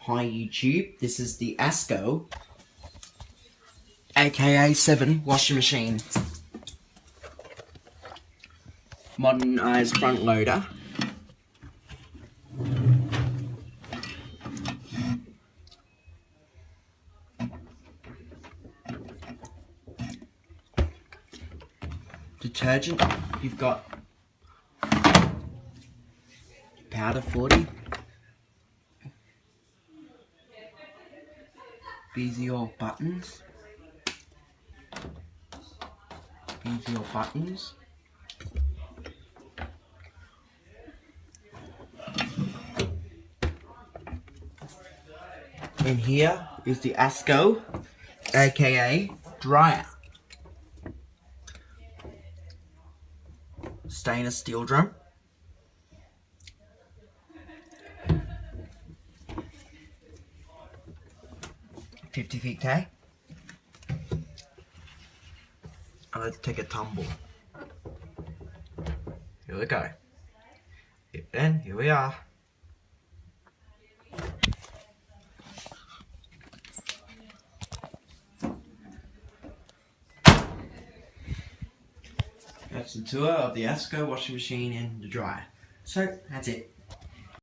Hi YouTube, this is the Asko aka 7 washing machine. Modernised front loader. Detergent, you've got powder 40. These are your buttons. These are your buttons. And here is the Asko aka dryer. Stainless steel drum. $50k. Let's take a tumble. Here we go. And here we are. That's the tour of the Asko washing machine and the dryer. So that's it.